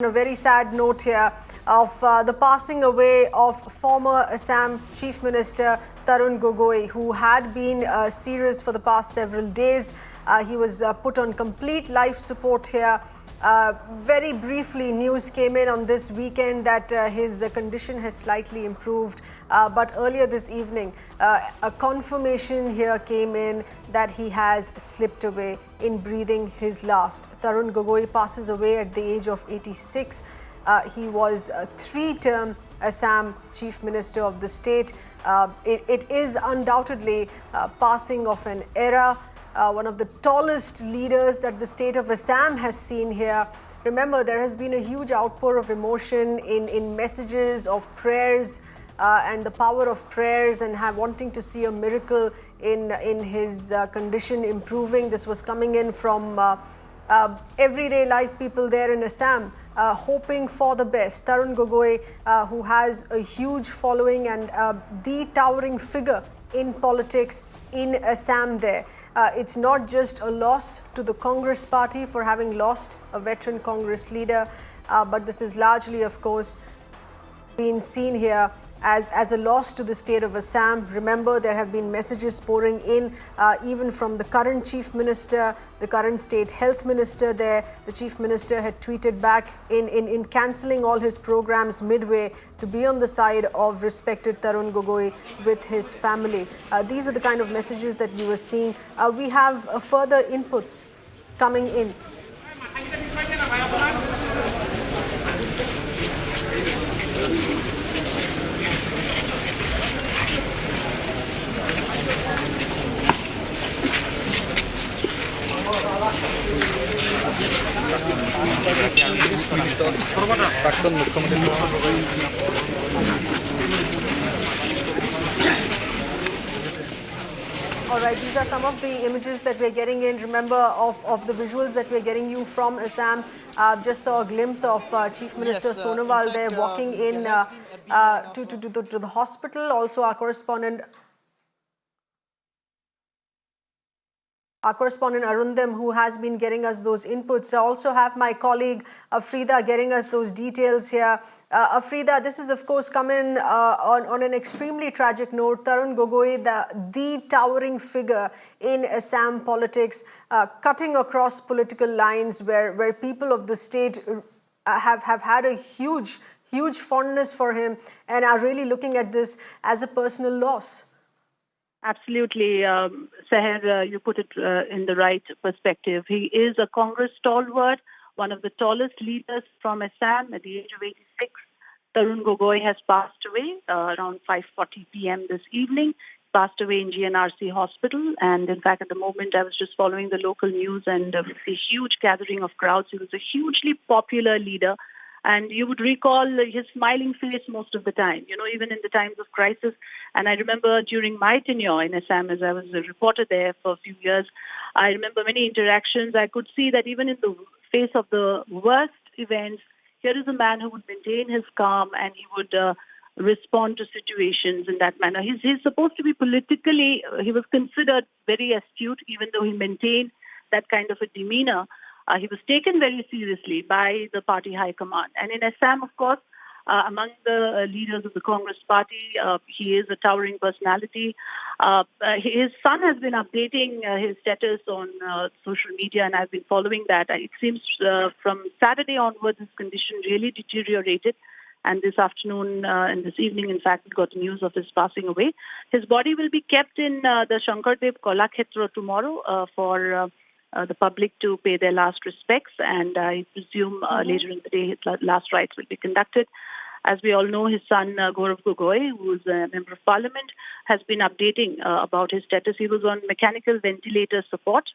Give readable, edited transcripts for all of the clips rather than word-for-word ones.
On a very sad note here of the passing away of former Assam Chief Minister Tarun Gogoi, who had been serious for the past several days. He was put on complete life support here. Very briefly, news came in on this weekend that his condition has slightly improved. But earlier this evening, a confirmation here came in that he has slipped away in breathing his last. Tarun Gogoi passes away at the age of 86. He was a three-term Assam Chief Minister of the state. It is undoubtedly passing of an era. One of the tallest leaders that the state of Assam has seen here. Remember, there has been a huge outpour of emotion in messages of prayers and the power of prayers and wanting to see a miracle in his condition improving. This was coming in from everyday life people there in Assam, hoping for the best. Tarun Gogoi, who has a huge following and the towering figure in politics in Assam there. It's not just a loss to the Congress party for having lost a veteran Congress leader, but this is largely, of course, being seen here as a loss to the state of Assam. Remember, there have been messages pouring in even from the current Chief Minister, the current State Health Minister there. The Chief Minister had tweeted back in cancelling all his programs midway to be on the side of respected Tarun Gogoi with his family. These are the kind of messages that we were seeing. We have further inputs coming in. All right, these are some of the images that we're getting in. Remember, of the visuals that we're getting you from Assam. Just saw a glimpse of Chief Minister Sonowal there walking in to the hospital. Also, our correspondent Arundam, who has been getting us those inputs. I also have my colleague Afrida getting us those details here. Afrida, this is of course coming on an extremely tragic note. Tarun Gogoi, the towering figure in Assam politics, cutting across political lines where people of the state have had a huge fondness for him and are really looking at this as a personal loss. Absolutely, Seher, you put it in the right perspective. He is a Congress stalwart, one of the tallest leaders from Assam at the age of 86. Tarun Gogoi has passed away around 5:40 p.m. this evening, passed away in GNRC hospital. And in fact, at the moment, I was just following the local news and with a huge gathering of crowds. He was a hugely popular leader. And you would recall his smiling face most of the time, even in the times of crisis. And I remember during my tenure in Assam, as I was a reporter there for a few years, I remember many interactions. I could see that even in the face of the worst events, here is a man who would maintain his calm and he would respond to situations in that manner. He's supposed to be politically, he was considered very astute, even though he maintained that kind of a demeanor. He was taken very seriously by the party high command. And in Assam, of course, among the leaders of the Congress party, he is a towering personality. His son has been updating his status on social media, and I've been following that. It seems from Saturday onwards, his condition really deteriorated. And this afternoon and this evening, in fact, we got news of his passing away. His body will be kept in the Shankardev Kalakshetra tomorrow for the public to pay their last respects, and I presume later in the day his last rites will be conducted. As we all know, his son Gaurav Gogoi, who is a member of parliament, has been updating about his status. He was on mechanical ventilator support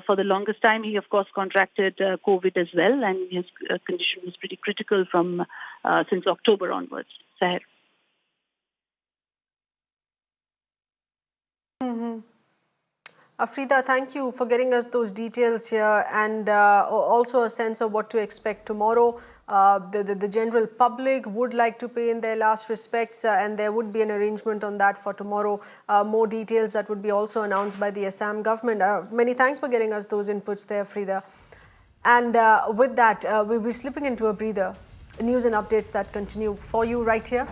for the longest time. He, of course, contracted COVID as well, and his condition was pretty critical from since October onwards. Seher. Afrida, thank you for getting us those details here and also a sense of what to expect tomorrow. The general public would like to pay in their last respects and there would be an arrangement on that for tomorrow. More details that would be also announced by the Assam government. Many thanks for getting us those inputs there, Afrida. And with that, we'll be slipping into a breather. News and updates that continue for you right here